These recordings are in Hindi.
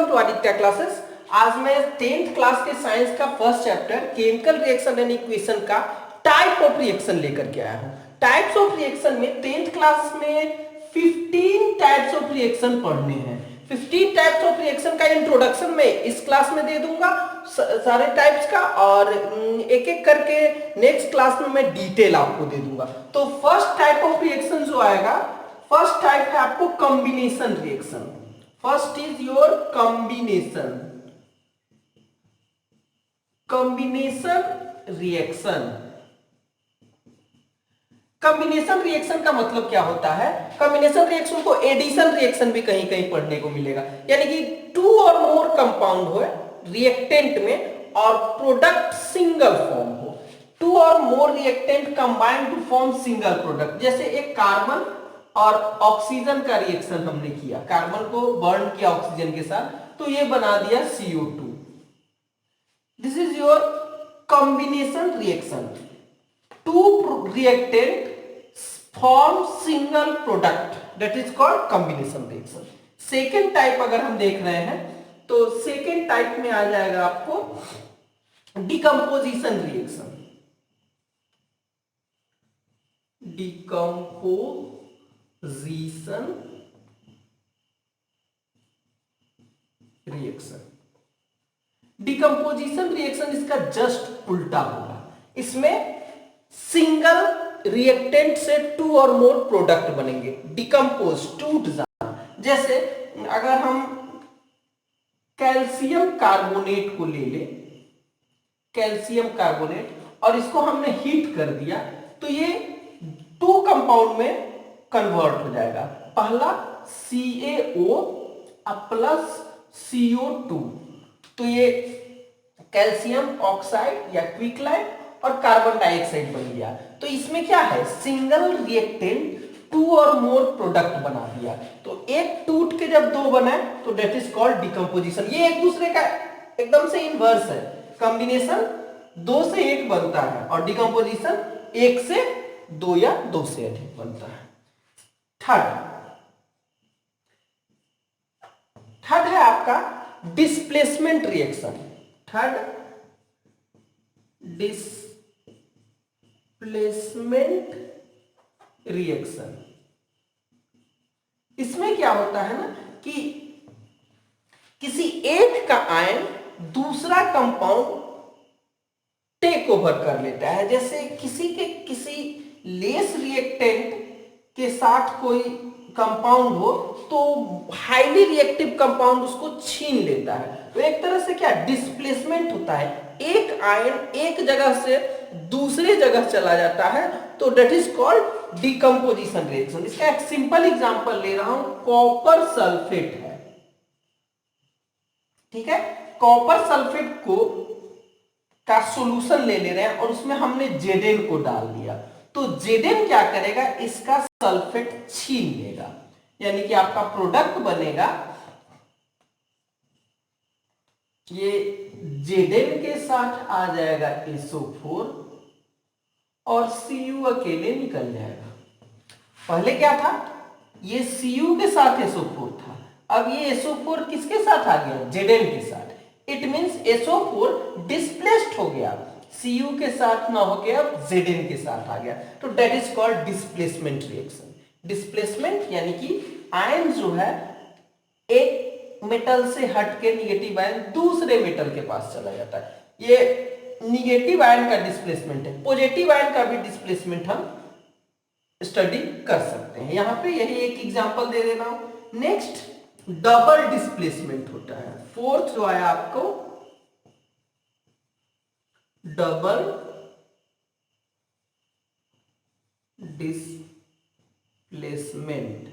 Welcome to Aditya classes. आज मैं 10th क्लास के साइंस का first chapter chemical reaction and equation का टाइप ऑफ रिएक्शन लेकर के आया हूं। टाइप्स ऑफ रिएक्शन में 10th क्लास में 15 टाइप्स ऑफ रिएक्शन पढ़ने हैं। 15 टाइप्स ऑफ रिएक्शन का इंट्रोडक्शन मैं इस क्लास में दे दूंगा सारे टाइप्स का, और एक एक करके नेक्स्ट क्लास में मैं डिटेल आपको दे दूंगा। तो फर्स्ट टाइप ऑफ रिएक्शन जो आएगा, फर्स्ट टाइप है आपको combination reaction. First is your combination reaction. Combination reaction का मतलब क्या होता है? कॉम्बिनेशन रिएक्शन को एडिशन रिएक्शन भी कहीं कहीं पढ़ने को मिलेगा, यानी कि टू और मोर कंपाउंड हो रिएक्टेंट में और प्रोडक्ट सिंगल फॉर्म हो। Two or more reactant combine to form single product. जैसे एक कार्बन और ऑक्सीजन का रिएक्शन हमने किया, कार्बन को बर्न किया ऑक्सीजन के साथ, तो ये बना दिया CO2। This is your combination reaction. Two reactant form single product, that is called combination reaction. Second type अगर हम देख रहे हैं तो सेकेंड टाइप में आ जाएगा आपको decomposition reaction. Decomposition reaction. Decomposition reaction इसका जस्ट उल्टा होगा। इसमें सिंगल रिएक्टेंट से टू और मोर प्रोडक्ट बनेंगे। डिकम्पोज, टूट जाना। जैसे अगर हम कैल्शियम कार्बोनेट को ले ले, कैल्शियम कार्बोनेट, और इसको हमने हीट कर दिया तो ये टू कंपाउंड में कन्वर्ट हो जाएगा। पहला CaO प्लस CO2, तो ये कैल्शियम ऑक्साइड या क्विकलाइट और कार्बन डाइऑक्साइड बन गया। तो इसमें क्या है, single reactant to or more product बना दिया। तो एक टूट के जब दो बना तो दैट इज कॉल्ड डिकम्पोजिशन। ये एक दूसरे का एकदम से इनवर्स है। कॉम्बिनेशन 2 से 1 बनता है और डिकम्पोजिशन 1 से 2 या 2 से अधिक बनता है। थर्ड है आपका displacement reaction. Third displacement reaction. इसमें क्या होता है ना कि किसी एक का आयन दूसरा कंपाउंड टेक ओवर कर लेता है। जैसे किसी लेस रिएक्टेंट के साथ कोई कंपाउंड हो तो हाईली रिएक्टिव कंपाउंड उसको छीन लेता है। तो एक तरह से क्या डिस्प्लेसमेंट होता है, एक आयन एक जगह से दूसरी जगह चला जाता है, तो that is called decomposition reaction. इसका एक सिंपल एग्जांपल ले रहा हूं, कॉपर सल्फेट है, ठीक है। कॉपर सल्फेट को का सॉल्यूशन ले रहे हैं और उसमें हमने Zn को डाल दिया, तो Zn क्या करेगा, इसका सल्फेट छीन लेगा, यानी कि आपका प्रोडक्ट बनेगा ये Zn के साथ आ जाएगा SO4 और Cu अकेले निकल जाएगा। पहले क्या था, ये Cu के साथ SO4 था, अब ये SO4 किसके साथ आ गया, Zn के साथ। इट मींस SO4 डिस्प्लेस्ड हो गया, Cu के साथ ना हो गया, अब Zn के साथ आ गया। तो that is called displacement reaction. Displacement यानी कि आयन जो है एक मेटल से हटके निगेटिव आयन दूसरे मेटल के पास चला जाता है, ये निगेटिव आयन का डिस्प्लेसमेंट है। पॉजिटिव आयन का भी डिस्प्लेसमेंट हम स्टडी कर सकते हैं। यहां पे यही एक एग्जांपल दे दे रहा हूं। नेक्स्ट डबल डिस्प्लेसमेंट होता है। फोर्थ जो है आपको double displacement.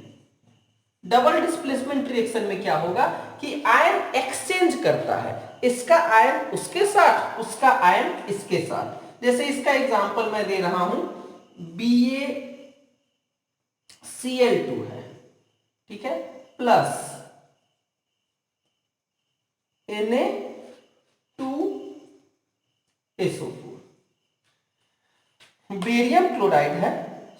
Double displacement reaction में क्या होगा कि आयन एक्सचेंज करता है, इसका आयन उसके साथ, उसका आयन इसके साथ। जैसे इसका एग्जांपल मैं दे रहा हूं, BaCl2 है, ठीक है, प्लस Na2SO4। बेरियम क्लोराइड है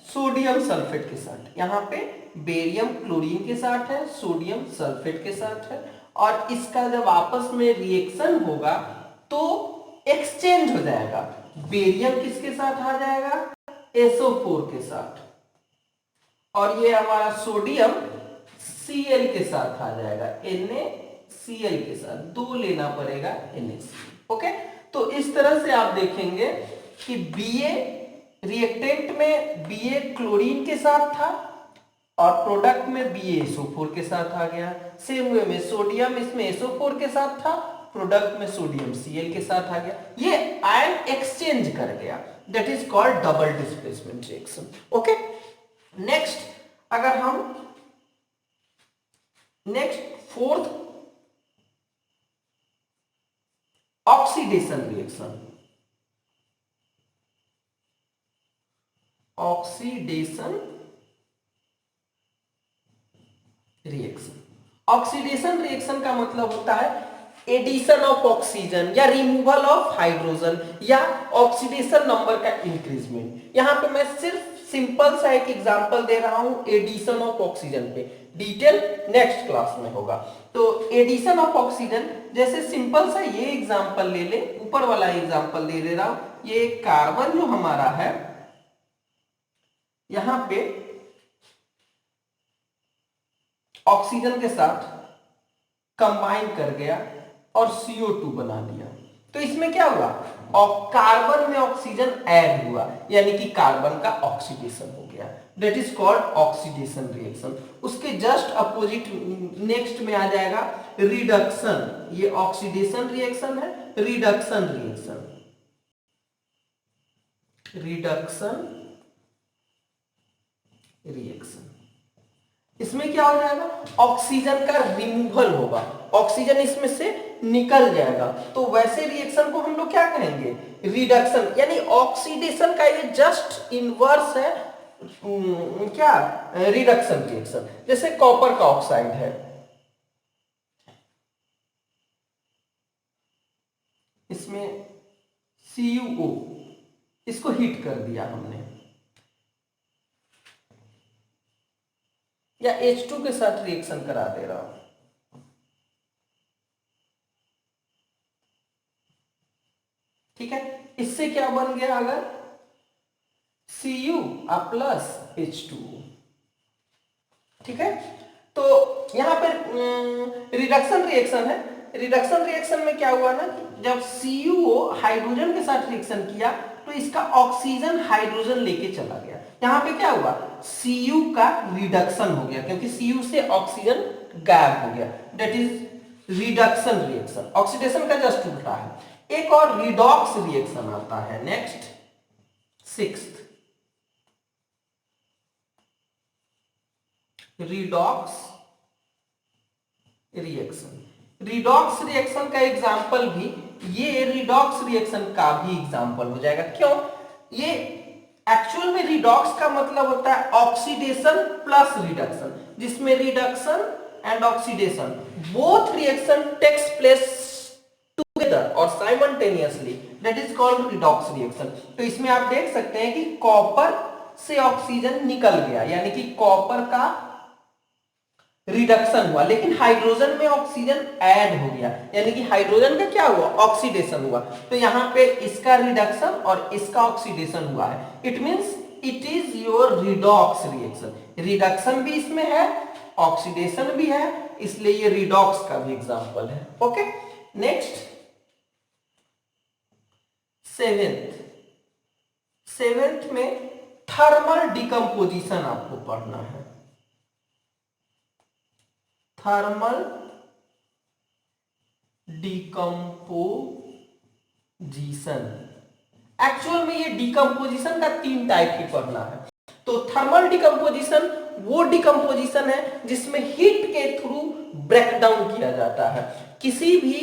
सोडियम सल्फेट के साथ, यहां पे बेरियम क्लोरीन के साथ है, सोडियम सल्फेट के साथ है, और इसका जब आपस में रिएक्शन होगा तो एक्सचेंज हो जाएगा। बेरियम किसके साथ आ जाएगा? SO4 के साथ, और ये हमारा सोडियम Cl के साथ आ जाएगा, NaCl के साथ, दो लेना पड़ेगा NaCl। ओके, तो इस तरह से आप देखेंगे कि Ba रिएक्टेंट में Ba क्लोरीन के साथ था और प्रोडक्ट में BaSO4 के साथ आ गया। सेम वे में सोडियम इसमें SO4 के साथ था, प्रोडक्ट में सोडियम Cl के साथ आ गया। ये आयन एक्सचेंज कर गया, that is called double displacement reaction. Okay, next अगर हम fourth oxidation reaction, oxidation reaction का मतलब होता है एडिशन ऑफ ऑक्सीजन या रिमूवल ऑफ हाइड्रोजन या ऑक्सीडेशन नंबर का इंक्रीजमेंट। यहां पे मैं सिर्फ सिंपल सा एक एग्जांपल दे रहा हूं एडिशन ऑफ ऑक्सीजन पे, डिटेल नेक्स्ट क्लास में होगा। तो एडिशन ऑफ ऑक्सीजन, जैसे सिंपल सा ये एग्जांपल ले ले, ऊपर वाला एग्जांपल दे रहा हूं। ये कार्बन जो हमारा है यहां पे ऑक्सीजन के साथ कंबाइन कर गया और CO2 बना दिया, तो इसमें क्या हुआ? और कार्बन में ऑक्सीजन ऐड हुआ, यानी कि कार्बन का ऑक्सीडेशन हो गया, that is called oxidation reaction. उसके जस्ट अपोजिट नेक्स्ट में आ जाएगा रिडक्शन। ये ऑक्सीडेशन रिएक्शन है, रिडक्शन रिएक्शन। इसमें क्या हो जाएगा? ऑक्सीजन का रिमूवल होगा, ऑक्सीजन इसमें से निकल जाएगा, तो वैसे रिएक्शन को हम लोग क्या कहेंगे? रिडक्शन। यानी ऑक्सीडेशन का ये जस्ट इनवर्स है क्या? Reduction reaction. जैसे कॉपर का ऑक्साइड है, इसमें CuO, इसको हीट कर दिया हमने, या H2 के साथ रिएक्शन करा दे रहा हूं, ठीक है। इससे क्या बन गया? अगर Cu प्लस H2O, ठीक है। तो यहां पर रिडक्शन रिएक्शन है। रिडक्शन रिएक्शन में क्या हुआ ना कि जब CuO हाइड्रोजन के साथ रिएक्शन किया तो इसका ऑक्सीजन हाइड्रोजन लेके चला गया। यहां पे क्या हुआ? Cu का रिडक्शन हो गया, क्योंकि Cu से ऑक्सीजन गायब हो गया, that is reduction reaction. Oxidation का जस्ट उल्टा है। एक और रिडॉक्स रिएक्शन आता है, next sixth, redox reaction. Redox reaction का एग्जाम्पल भी, ये रिडॉक्स रिएक्शन का भी एग्जाम्पल हो जाएगा। क्यों? ये एक्चुअल में रिडॉक्स का मतलब होता है ऑक्सीडेशन प्लस रिडक्शन, जिसमें reduction and oxidation both reaction takes place together और simultaneously, that is called redox reaction. तो इसमें आप देख सकते हैं कि कॉपर से ऑक्सीजन निकल गया, यानी कि कॉपर का रिडक्शन हुआ, लेकिन हाइड्रोजन में ऑक्सीजन ऐड हो गया, यानी कि हाइड्रोजन का क्या हुआ? ऑक्सीडेशन हुआ। तो यहां पे इसका रिडक्शन और इसका ऑक्सीडेशन हुआ है, it means it is your redox reaction. Reduction भी इसमें है, ऑक्सीडेशन भी है, इसलिए ये रिडॉक्स का भी एग्जांपल है। ओके, नेक्स्ट सेवेंथ में थर्मल डिकम्पोजिशन आपको पढ़ना है। थर्मल डिकम्पोजिशन, एक्चुअल में ये डिकम्पोजिशन का 3 टाइप की पढ़ना है। तो थर्मल डिकम्पोजिशन वो डिकम्पोजिशन है जिसमें हीट के थ्रू ब्रेकडाउन किया जाता है। किसी भी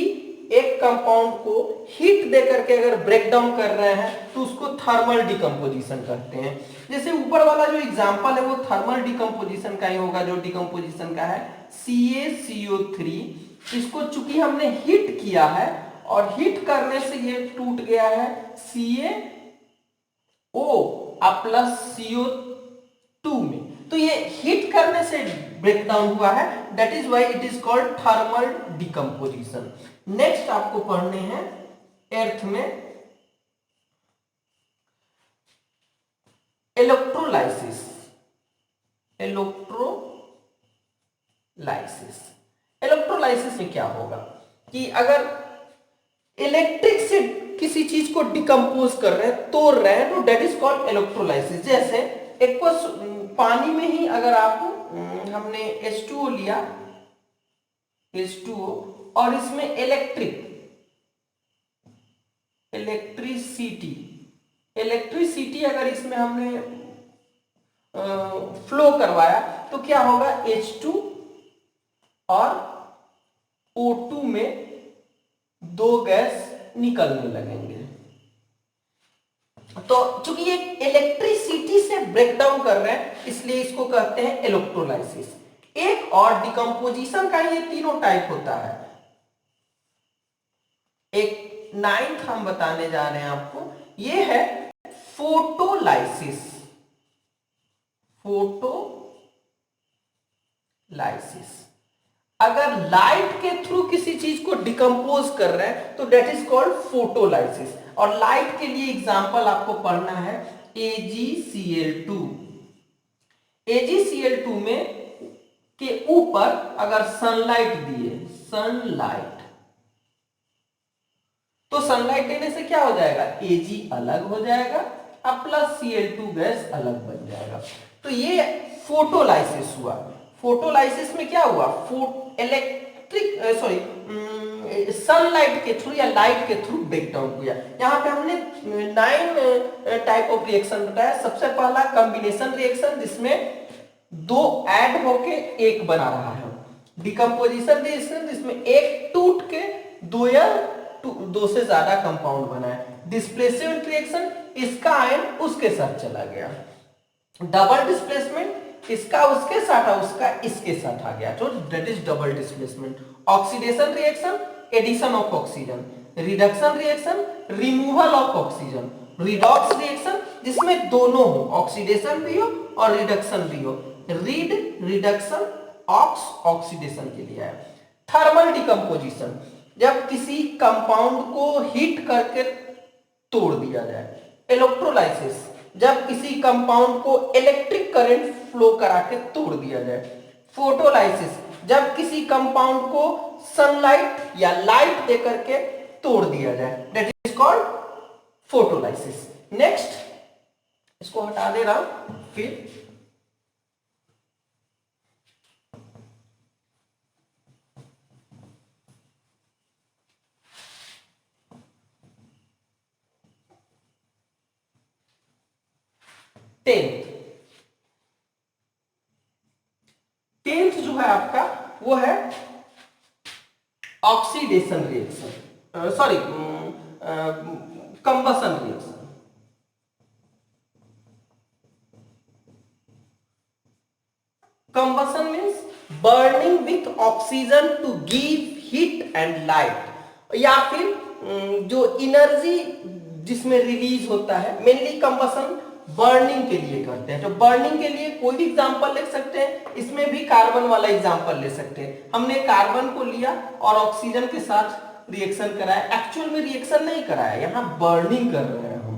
एक कंपाउंड को हीट देकर के अगर ब्रेक डाउन कर रहे हैं तो उसको थर्मल डिकम्पोजिशन कहते हैं। जैसे ऊपर वाला जो एग्जांपल है वो थर्मल डिकम्पोजिशन का ही होगा, जो डिकम्पोजिशन का है CaCO3। इसको चूंकि हमने हीट किया है और हीट करने से ये टूट गया है CaO प्लस CO2 में, तो ये हीट करने से ब्रेक डाउन हुआ है, that is why it is called thermal decomposition. Next आपको पढ़ने हैं एर्थ में इलेक्ट्रोलाइसिस। इलेक्ट्रोलाइसिस में क्या होगा कि अगर इलेक्ट्रिक से किसी चीज को डिकम्पोज कर रहे हैं, तोड़ रहे हैं, तो डेट इज कॉल्ड इलेक्ट्रोलाइसिस। जैसे एक पानी में ही अगर आप हमने H2O लिया, H2O, और इसमें इलेक्ट्रिसिटी अगर इसमें हमने फ्लो करवाया तो क्या होगा, H2 और O2 में दो गैस निकलने लगेंगे। तो चूंकि ये इलेक्ट्रिसिटी से ब्रेक डाउन कर रहे हैं, इसलिए इसको कहते हैं इलेक्ट्रोलाइसिस। एक और डिकम्पोजिशन का ये तीनों टाइप होता है। एक 9th हम बताने जा रहे हैं आपको, ये है फोटोलाइसिस। अगर लाइट के थ्रू किसी चीज को डिकम्पोज कर रहे हैं तो डेट इज कॉल्ड फोटोलाइसिस। और लाइट के लिए एग्जांपल आपको पढ़ना है AgCl2। AgCl2 में के ऊपर अगर सनलाइट दिए, तो सनलाइट देने से क्या हो जाएगा, Ag अलग हो जाएगा अब प्लस Cl2 गैस अलग बन जाएगा। तो ये फोटोलाइसिस हुआ। फोटोलाइसिस में क्या हुआ, सनलाइट के थ्रू या लाइट के थ्रू ब्रेक डाउन हुआ। यहाँ पे हमने 9 टाइप ऑफ रिएक्शन बताया। सबसे पहला कॉम्बिनेशन रिएक्शन, जिसमें दो ऐड होके एक बना रहा है। डिकम्पोजिशन रिएक्शन, जिसमें एक टूट के दो या दो से ज्यादा कंपाउंड बना है। डिस्प्लेसमेंट रिएक्शन, इसका आयन उसके साथ चला गया। डबल डिस्प्लेसमेंट, इसका उसके साथ और उसका इसके साथ आ गया, तो that is double displacement. Oxidation reaction, addition of oxygen. Reduction reaction, removal of oxygen. Redox reaction, जिसमें दोनों हो, ऑक्सीडेशन भी हो और रिडक्शन भी हो। रीड, रिडक्शन, ऑक्स, ऑक्सीडेशन के लिए है। थर्मल डिकम्पोजिशन, जब किसी कंपाउंड को हीट करके तोड़ दिया जाए। इलेक्ट्रोलाइसिस, जब किसी कंपाउंड को इलेक्ट्रिक करंट फ्लो करा के तोड़ दिया जाए। फोटोलाइसिस, जब किसी कंपाउंड को सनलाइट या लाइट देकर के तोड़ दिया जाए, that is called photolysis. Next, इसको हटा दे रहा हूं। फिर टेंथ जो है आपका, वो है oxidation reaction, sorry combustion reaction. Combustion means burning with oxygen to give heat and light, या फिर जो एनर्जी जिसमें रिलीज होता है। मेनली कंबसन बर्निंग के लिए करते हैं। तो बर्निंग के लिए कोई भी एग्जांपल ले सकते हैं, इसमें भी कार्बन वाला एग्जांपल ले सकते हैं। हमने कार्बन को लिया और ऑक्सीजन के साथ रिएक्शन कराया। एक्चुअल में रिएक्शन नहीं कराया, यहां बर्निंग कर रहे हैं, हम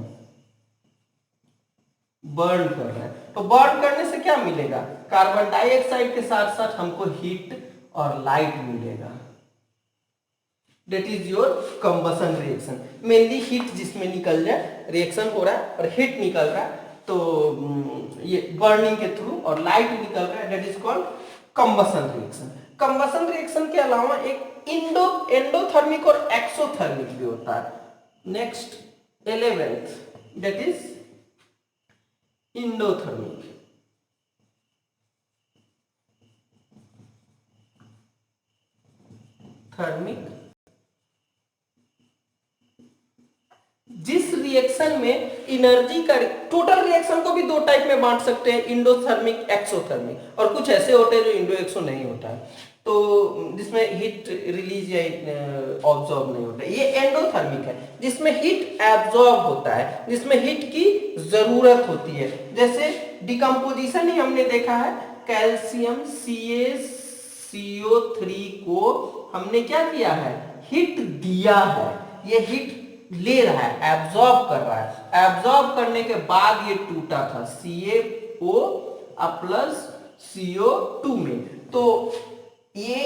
बर्न कर रहे हैं। तो बर्न करने से क्या मिलेगा, कार्बन डाइऑक्साइड के साथ साथ हमको हीट और लाइट मिलेगा। That is your combustion reaction। Mainly heat जिसमें निकल जाए, रिएक्शन हो रहा है और हीट निकल रहा है, तो ये बर्निंग के थ्रू, और लाइट निकल रहा है, that is called combustion reaction। combustion reaction के अलावा एक एंडोथर्मिक और एक्सोथर्मिक भी होता है। Next 11th, that is endothermic. Thermic, जिस रिएक्शन में एनर्जी का, टोटल रिएक्शन को भी दो टाइप में बांट सकते हैं, इंडोथर्मिक, एक्सोथर्मिक, और कुछ ऐसे होते हैं जो इंडो एक्सो नहीं होता है, तो जिसमें हीट रिलीज या ऑब्जॉर्ब नहीं होता है। ये एंडोथर्मिक है, जिसमें हीट एब्जॉर्ब होता है, जिसमें हीट की जरूरत होती है। जैसे डिकम्पोजिशन ही हमने देखा है कैल्शियम CaCO3 को हमने क्या किया है, हिट दिया है, ये हिट ले रहा है, एब्जॉर्ब कर रहा है, एब्जॉर्ब करने के बाद ये टूटा था CaO प्लस CO2 में। तो ये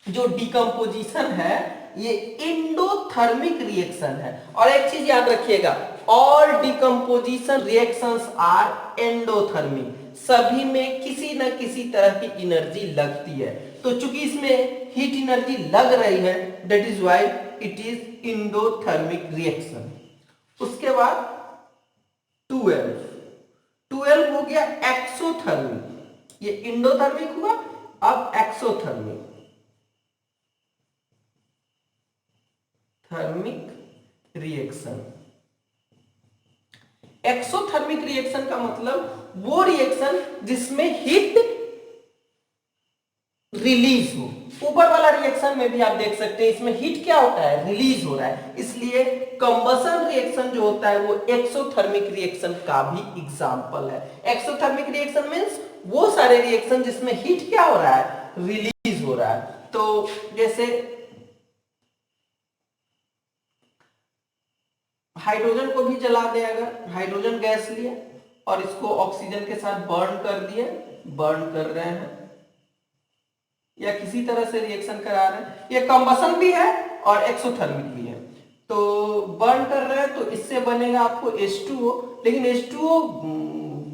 जो डिकम्पोजिशन है ये एंडोथर्मिक रिएक्शन है। और एक चीज याद रखिएगा, all decomposition reactions are endothermic, सभी में किसी न किसी तरह की एनर्जी लगती है। तो चूंकि इसमें हीट एनर्जी लग रही है, that is why it is endothermic reaction. उसके बाद 12 हो गया एक्सोथर्मिक, ये एंडोथर्मिक हुआ, अब exothermic, thermic reaction. Exothermic reaction का मतलब वो रिएक्शन जिसमें हीट रिलीज हो। ऊपर वाला रिएक्शन में भी आप देख सकते हैं इसमें हीट क्या होता है, रिलीज हो रहा है, इसलिए कंबशन रिएक्शन जो होता है वो एक्सोथर्मिक रिएक्शन का भी एग्जांपल है। एक्सोथर्मिक रिएक्शन मींस वो सारे रिएक्शन जिसमें हीट क्या हो रहा है, रिलीज हो रहा है। तो जैसे हाइड्रोजन को भी जला दे, अगर हाइड्रोजन गैस लिया और इसको ऑक्सीजन के साथ बर्न कर दिए, बर्न कर रहे हैं या किसी तरह से रिएक्शन करा रहे हैं, ये कंबशन भी है और एक्सोथर्मिक भी है। तो बर्न कर रहे हैं तो इससे बनेगा आपको H2O, लेकिन H2O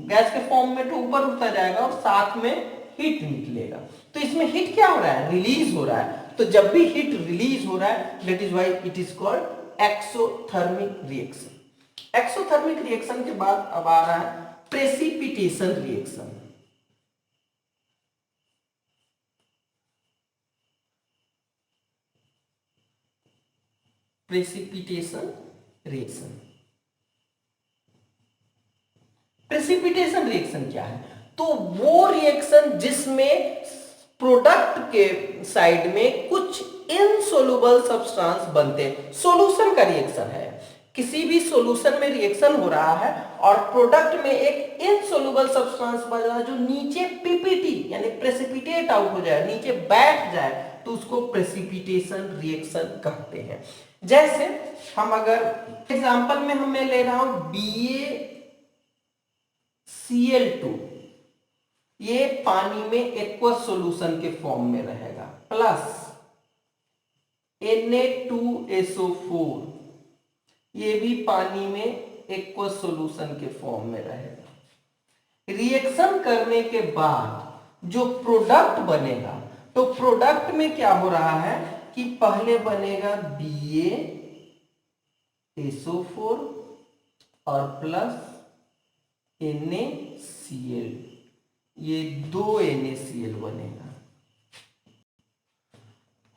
गैस के फॉर्म में तो ऊपर उठता जाएगा और साथ में हीट निकलेगा। तो इसमें हीट क्या हो रहा है, रिलीज हो रहा है। तो जब भी हीट रिलीज हो रहा है, that is why it is called exothermic reaction. Exothermic reaction के बाद अब आ रहा है precipitation reaction. Precipitation reaction, precipitation reaction क्या है, तो वो रिएक्शन जिसमें प्रोडक्ट के साइड में कुछ इनसोल्युबल सब्सटेंस बनते हैं। सॉल्यूशन का रिएक्शन है, किसी भी सॉल्यूशन में रिएक्शन हो रहा है और प्रोडक्ट में एक इनसोल्युबल सब्सटेंस बन रहा है जो नीचे पीपीटी यानी प्रेसिपिटेट आउट हो जाए, नीचे बैठ जाए, तो उसको प्रेसिपिटेशन रिएक्शन कहते हैं। जैसे हम अगर एग्जांपल में मैं ले रहा हूं BaCl2, ये पानी में एक्वस सॉल्यूशन के फॉर्म में रहेगा, प्लस Na2SO4, ये भी पानी में एक्वस सॉल्यूशन के फॉर्म में रहेगा। रिएक्शन करने के बाद जो प्रोडक्ट बनेगा, तो प्रोडक्ट में क्या हो रहा है कि पहले बनेगा BaSO4 और प्लस NaCl, ये 2 NaCl बनेगा।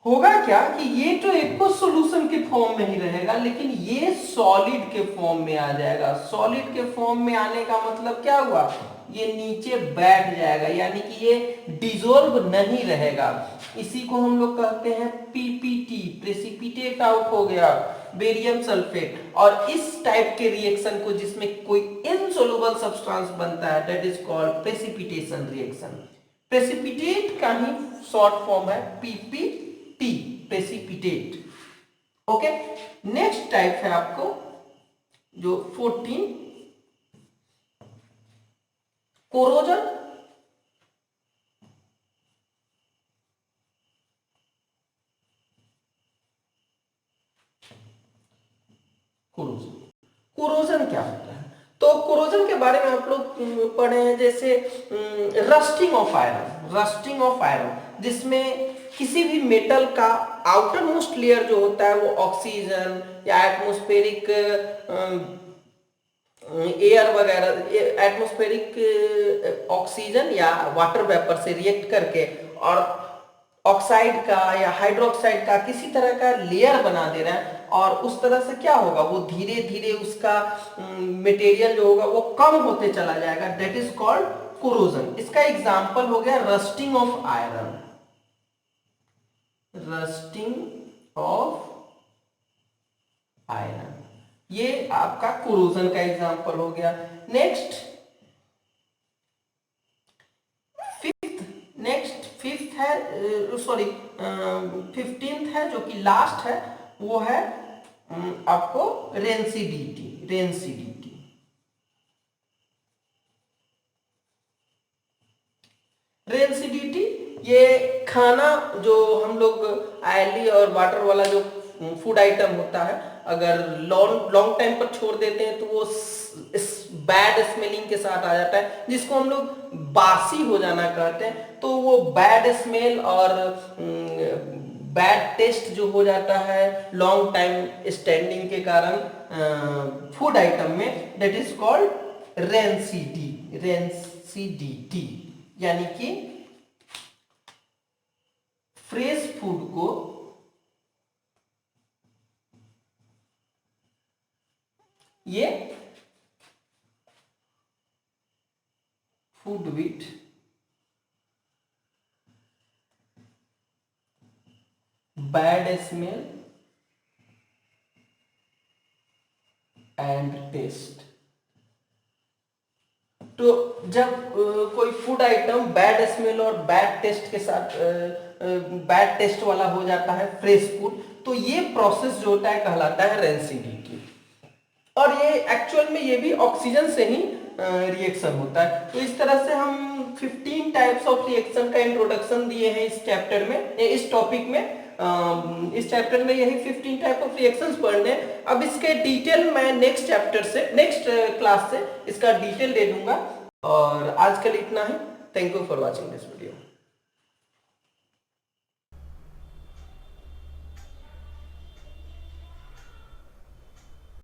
होगा क्या कि ये तो एक्वस सॉल्यूशन के फॉर्म में ही रहेगा, लेकिन ये सॉलिड के फॉर्म में आ जाएगा। सॉलिड के फॉर्म में आने का मतलब क्या हुआ, ये नीचे बैठ जाएगा, यानी कि ये डिसॉल्व नहीं रहेगा। इसी को हम लोग कहते हैं पीपीटी, प्रेसिपिटेट आउट हो गया, बेरियम सल्फेट। और इस टाइप के रिएक्शन को जिसमें कोई इनसोल्युबल सब्सटेंस बनता है, that is called precipitation reaction. Precipitate का ही शॉर्ट फॉर्म है PPT, precipitate. Okay, next type है आपको जो 14, कोरोजन। कोरोजन क्या होता है, तो कोरोजन के बारे में आप लोग पढ़े हैं, जैसे rusting of iron, rusting of iron, जिसमें किसी भी मेटल का आउटर मोस्ट लेयर जो होता है वो ऑक्सीजन या एटमॉस्फेरिक एयर वगैरह, एटमॉस्फेरिक ऑक्सीजन या वाटर वेपर से रिएक्ट करके और ऑक्साइड का या हाइड्रोक्साइड का किसी तरह का लेयर बना दे रहा है, और उस तरह से क्या होगा, वो धीरे धीरे उसका मटेरियल जो होगा वो कम होते चला जाएगा, दैट इज कॉल्ड कोरोजन। इसका एग्जांपल हो गया rusting of iron, rusting of iron, ये आपका कोरोजन का एग्जांपल हो गया। नेक्स्ट है, सॉरी 15th है जो कि लास्ट है, वो है आपको रेंसिडिटी। रेंसिडिटी ये खाना जो हम लोग ऑयली और वाटर वाला जो फूड आइटम होता है, अगर लॉन्ग टाइम पर छोड़ देते हैं तो वो इस बैड स्मेलिंग के साथ आ जाता है, जिसको हम लोग बासी हो जाना कहते हैं। तो वो बैड स्मेल और बैड टेस्ट जो हो जाता है लॉन्ग टाइम स्टैंडिंग के कारण फूड आइटम में, दैट इज कॉल्ड रेंसिडिटी। यानी कि फ्रेश फूड को ये food with bad smell and taste. तो जब कोई फूड आइटम बैड स्मेल और बैड टेस्ट के साथ बैड टेस्ट वाला हो जाता है फ्रेश फूड, तो ये प्रोसेस जो होता है कहलाता है रेंसिडिटी। और ये एक्चुअल में ये भी ऑक्सीजन से ही रिएक्शन होता है। तो इस तरह से हम 15 टाइप्स ऑफ रिएक्शन का इंट्रोडक्शन दिए हैं इस चैप्टर में, इस टॉपिक में। इस चैप्टर में यही 15 टाइप ऑफ रिएक्शंस पढ़ने। अब इसके डिटेल मैं नेक्स्ट चैप्टर से, नेक्स्ट क्लास से इसका डिटेल दे दूंगा। और आज के लिए इतना ही। Thank you for watching this video.